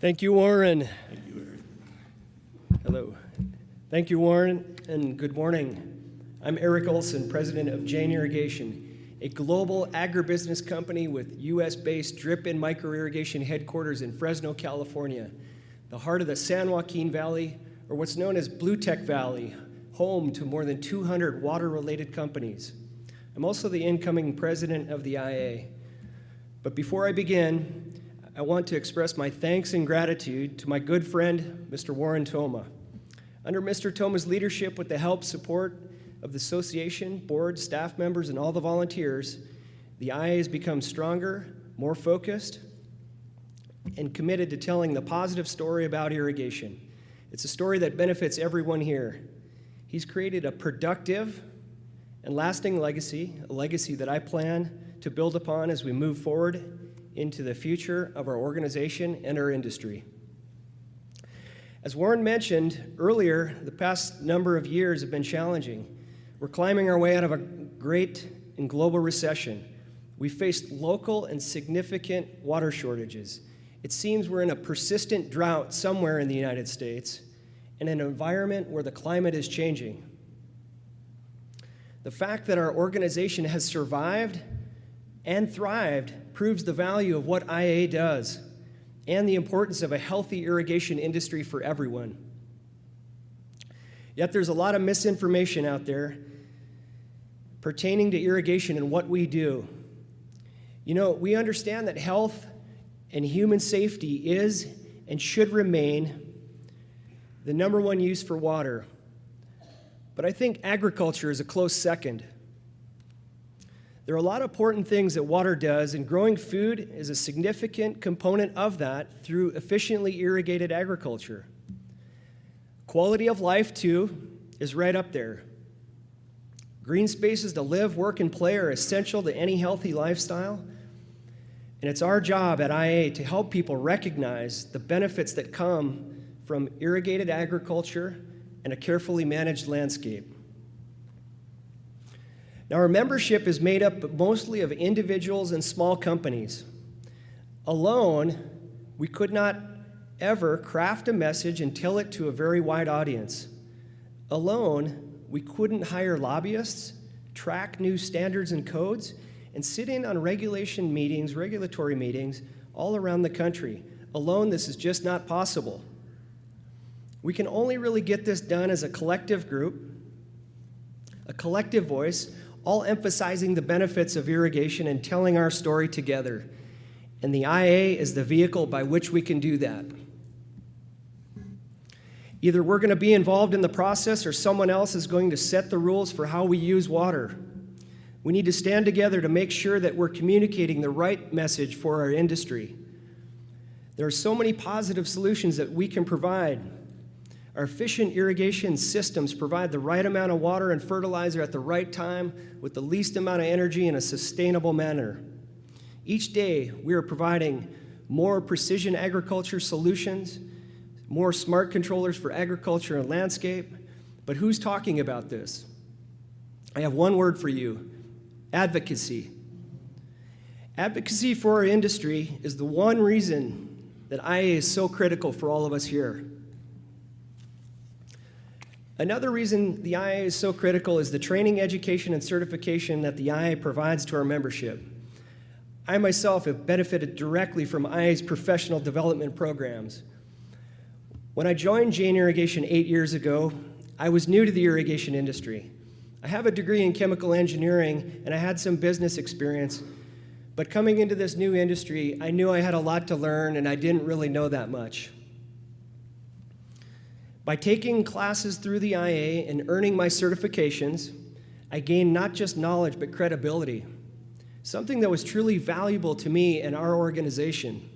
Thank you, Warren. Thank you, Aric. Hello. Thank you, Warren, and good morning. I'm Aric Olson, president of Jane Irrigation, a global agribusiness company with U.S.-based drip and micro-irrigation headquarters in Fresno, California, the heart of the San Joaquin Valley, or what's known as Blue Tech Valley, home to more than 200 water-related companies. I'm also the incoming president of the IA. But before I begin, I want to express my thanks and gratitude to my good friend, Mr. Warren Toma. Under Mr. Toma's leadership, with the help, support of the association, board, staff members, and all the volunteers, the IA has become stronger, more focused, and committed to telling the positive story about irrigation. It's a story that benefits everyone here. He's created a productive and lasting legacy, a legacy that I plan to build upon as we move forward into the future of our organization and our industry. As Warren mentioned earlier, the past number of years have been challenging. We're climbing our way out of a great and global recession. We faced local and significant water shortages. It seems we're in a persistent drought somewhere in the United States, in an environment where the climate is changing. The fact that our organization has survived and thrived proves the value of what IA does and the importance of a healthy irrigation industry for everyone. Yet there's a lot of misinformation out there pertaining to irrigation and what we do. You know, we understand that health and human safety is and should remain the number one use for water. But I think agriculture is a close second. There are a lot of important things that water does, and growing food is a significant component of that through efficiently irrigated agriculture. Quality of life, too, is right up there. Green spaces to live, work, and play are essential to any healthy lifestyle, and it's our job at IA to help people recognize the benefits that come from irrigated agriculture and a carefully managed landscape. Now, our membership is made up mostly of individuals and small companies. Alone, we could not ever craft a message and tell it to a very wide audience. Alone, we couldn't hire lobbyists, track new standards and codes, and sit in on regulatory meetings all around the country. Alone, this is just not possible. We can only really get this done as a collective group, a collective voice, all emphasizing the benefits of irrigation and telling our story together. And the IA is the vehicle by which we can do that. Either we're going to be involved in the process or someone else is going to set the rules for how we use water. We need to stand together to make sure that we're communicating the right message for our industry. There are so many positive solutions that we can provide. Our efficient irrigation systems provide the right amount of water and fertilizer at the right time with the least amount of energy in a sustainable manner. Each day, we are providing more precision agriculture solutions, more smart controllers for agriculture and landscape. But who's talking about this? I have one word for you: advocacy. Advocacy for our industry is the one reason that IA is so critical for all of us here. Another reason the IA is so critical is the training, education, and certification that the IA provides to our membership. I myself have benefited directly from IA's professional development programs. When I joined Jane Irrigation 8 years ago, I was new to the irrigation industry. I have a degree in chemical engineering, and I had some business experience, but coming into this new industry, I knew I had a lot to learn, and I didn't really know that much. By taking classes through the IA and earning my certifications, I gained not just knowledge, but credibility, something that was truly valuable to me and our organization.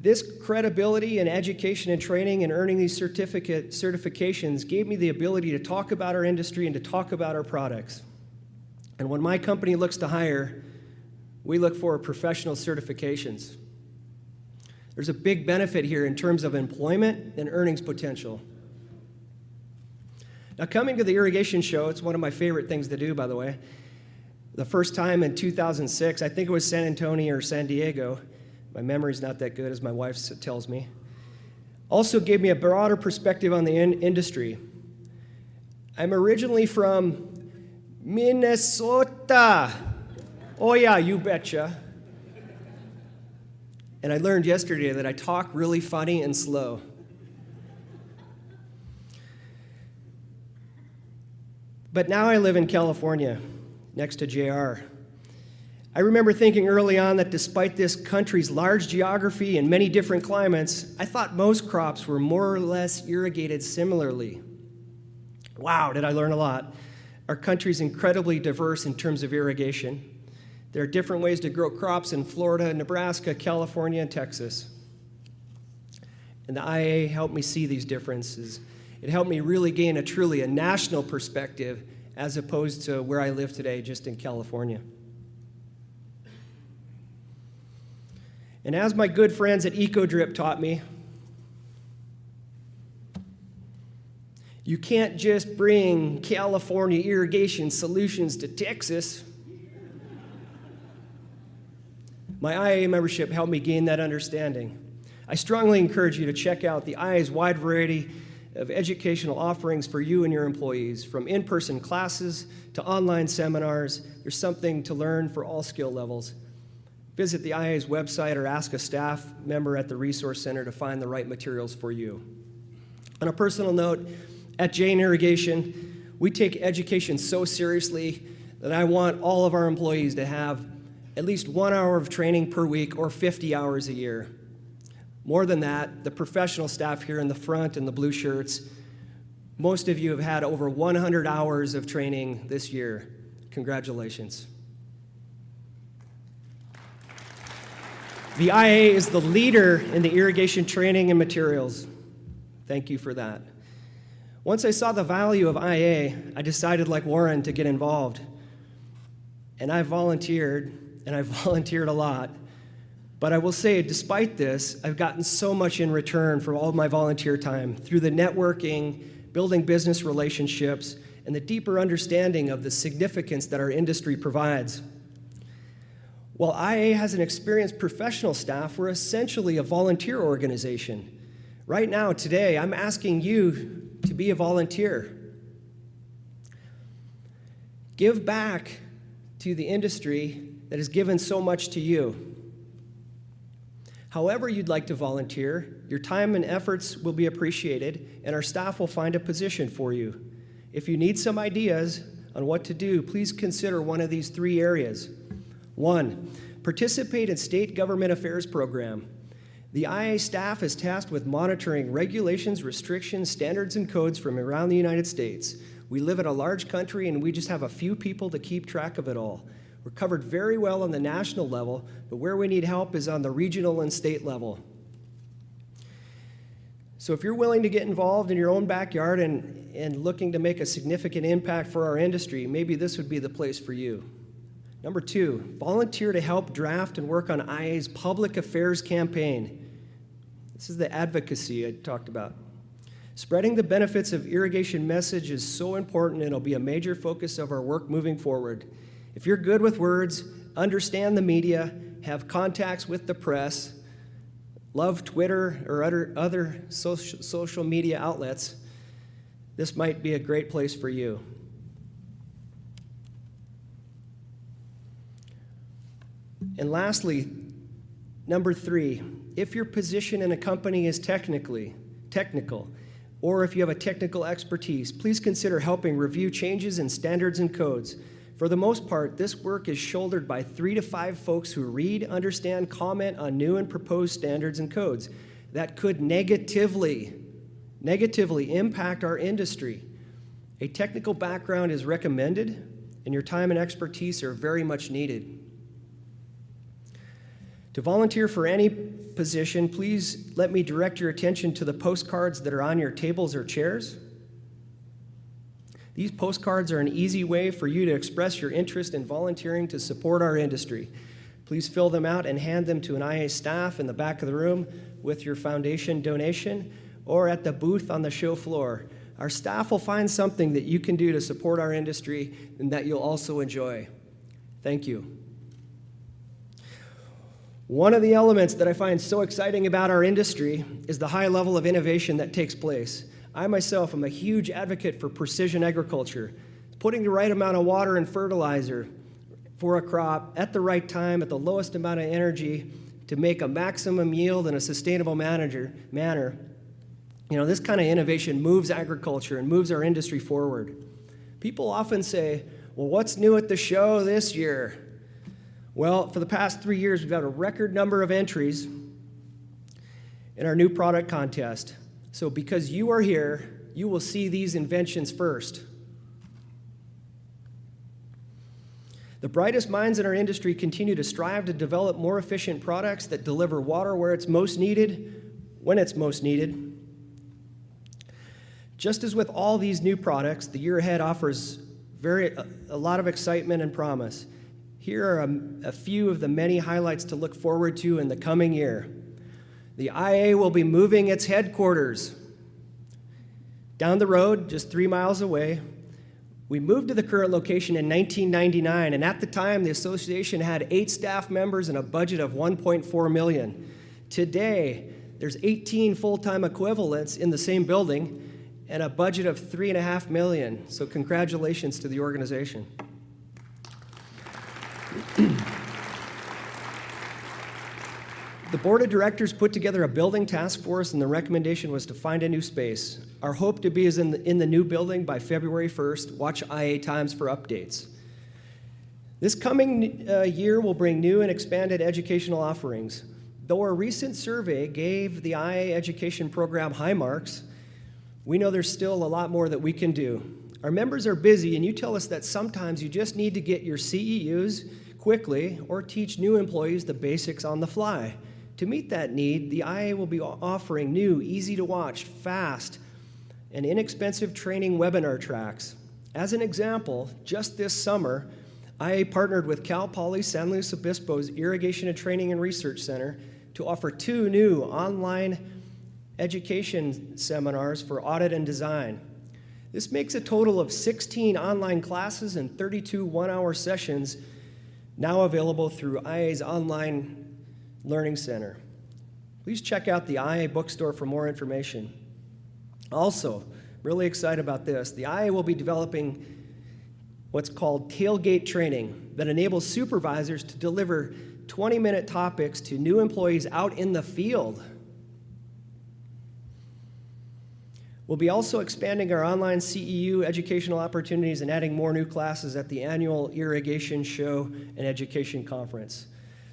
This credibility and education and training and earning these certifications gave me the ability to talk about our industry and to talk about our products. And when my company looks to hire, we look for professional certifications. There's a big benefit here in terms of employment and earnings potential. Now, coming to the irrigation show, it's one of my favorite things to do, by the way. The first time in 2006, I think it was San Antonio or San Diego. My memory's not that good, as my wife tells me. Also gave me a broader perspective on the industry. I'm originally from Minnesota. Oh yeah, you betcha. And I learned yesterday that I talk really funny and slow. But now I live in California, next to JR. I remember thinking early on that despite this country's large geography and many different climates, I thought most crops were more or less irrigated similarly. Wow, did I learn a lot. Our country's incredibly diverse in terms of irrigation. There are different ways to grow crops in Florida, Nebraska, California, and Texas. And the IA helped me see these differences. It helped me really gain a national perspective as opposed to where I live today, just in California. And as my good friends at EcoDrip taught me, you can't just bring California irrigation solutions to Texas. My IA membership helped me gain that understanding. I strongly encourage you to check out the IA's wide variety of educational offerings for you and your employees, from in-person classes to online seminars. There's something to learn for all skill levels. Visit the IA's website or ask a staff member at the Resource Center to find the right materials for you. On a personal note, at Jane Irrigation, we take education so seriously that I want all of our employees to have at least 1 hour of training per week or 50 hours a year. More than that, the professional staff here in the front in the blue shirts, most of you have had over 100 hours of training this year. Congratulations. The IA is the leader in the irrigation training and materials. Thank you for that. Once I saw the value of IA, I decided, like Warren, to get involved. And I volunteered a lot. But I will say, despite this, I've gotten so much in return for all of my volunteer time through the networking, building business relationships, and the deeper understanding of the significance that our industry provides. While IA has an experienced professional staff, we're essentially a volunteer organization. Right now, today, I'm asking you to be a volunteer. Give back to the industry that has given so much to you. However you'd like to volunteer, your time and efforts will be appreciated, and our staff will find a position for you. If you need some ideas on what to do, please consider one of these 3 areas. 1, participate in state government affairs program. The IA staff is tasked with monitoring regulations, restrictions, standards, and codes from around the United States. We live in a large country, and we just have a few people to keep track of it all. We're covered very well on the national level, but where we need help is on the regional and state level. So if you're willing to get involved in your own backyard and looking to make a significant impact for our industry, maybe this would be the place for you. Number 2, volunteer to help draft and work on IA's public affairs campaign. This is the advocacy I talked about. Spreading the benefits of irrigation message is so important, and it'll be a major focus of our work moving forward. If you're good with words, understand the media, have contacts with the press, love Twitter or other social media outlets, this might be a great place for you. And lastly, number 3, if your position in a company is technical, or if you have a technical expertise, please consider helping review changes in standards and codes. For the most part, this work is shouldered by 3 to 5 folks who read, understand, comment on new and proposed standards and codes that could negatively impact our industry. A technical background is recommended, and your time and expertise are very much needed. To volunteer for any position, please let me direct your attention to the postcards that are on your tables or chairs. These postcards are an easy way for you to express your interest in volunteering to support our industry. Please fill them out and hand them to an IA staff in the back of the room with your foundation donation or at the booth on the show floor. Our staff will find something that you can do to support our industry and that you'll also enjoy. Thank you. One of the elements that I find so exciting about our industry is the high level of innovation that takes place. I myself am a huge advocate for precision agriculture, putting the right amount of water and fertilizer for a crop at the right time at the lowest amount of energy to make a maximum yield in a sustainable manner. This kind of innovation moves agriculture and moves our industry forward. People often say, well, what's new at the show this year? Well, for the past 3 years, we've had a record number of entries in our new product contest. So because you are here, you will see these inventions first. The brightest minds in our industry continue to strive to develop more efficient products that deliver water where it's most needed, when it's most needed. Just as with all these new products, the year ahead offers a lot of excitement and promise. Here are a few of the many highlights to look forward to in the coming year. The IA will be moving its headquarters down the road, just 3 miles away. We moved to the current location in 1999, and at the time, the association had 8 staff members and a budget of $1.4 million. Today, there's 18 full-time equivalents in the same building and a budget of $3.5 million. So congratulations to the organization. The board of directors put together a building task force, and the recommendation was to find a new space. Our hope to be is in the new building by February 1st. Watch IA Times for updates. This coming year will bring new and expanded educational offerings. Though a recent survey gave the IA education program high marks, we know there's still a lot more that we can do. Our members are busy, and you tell us that sometimes you just need to get your CEUs quickly or teach new employees the basics on the fly. To meet that need, the IA will be offering new, easy-to-watch, fast, and inexpensive training webinar tracks. As an example, just this summer, IA partnered with Cal Poly San Luis Obispo's Irrigation and Training and Research Center to offer 2 new online education seminars for audit and design. This makes a total of 16 online classes and 32 one-hour sessions now available through IA's online Learning Center. Please check out the IA bookstore for more information. Also, really excited about this, the IA will be developing what's called Tailgate Training that enables supervisors to deliver 20-minute topics to new employees out in the field. We'll be also expanding our online CEU educational opportunities and adding more new classes at the annual Irrigation Show and Education Conference.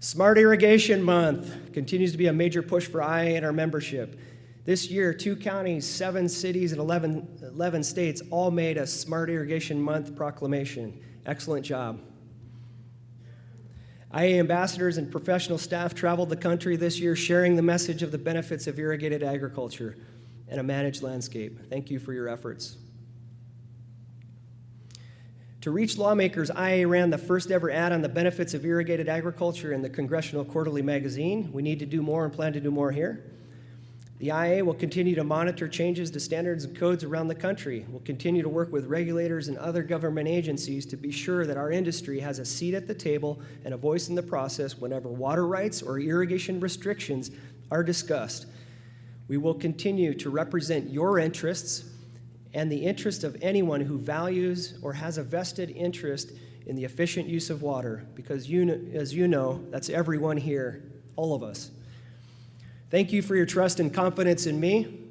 Smart Irrigation Month continues to be a major push for IA and our membership. This year, 2 counties, 7 cities, and 11 states all made a Smart Irrigation Month proclamation. Excellent job. IA ambassadors and professional staff traveled the country this year sharing the message of the benefits of irrigated agriculture and a managed landscape. Thank you for your efforts. To reach lawmakers, IA ran the first ever ad on the benefits of irrigated agriculture in the Congressional Quarterly Magazine. We need to do more and plan to do more here. The IA will continue to monitor changes to standards and codes around the country. We'll continue to work with regulators and other government agencies to be sure that our industry has a seat at the table and a voice in the process whenever water rights or irrigation restrictions are discussed. We will continue to represent your interests and the interest of anyone who values or has a vested interest in the efficient use of water, because as you know, that's everyone here, all of us. Thank you for your trust and confidence in me.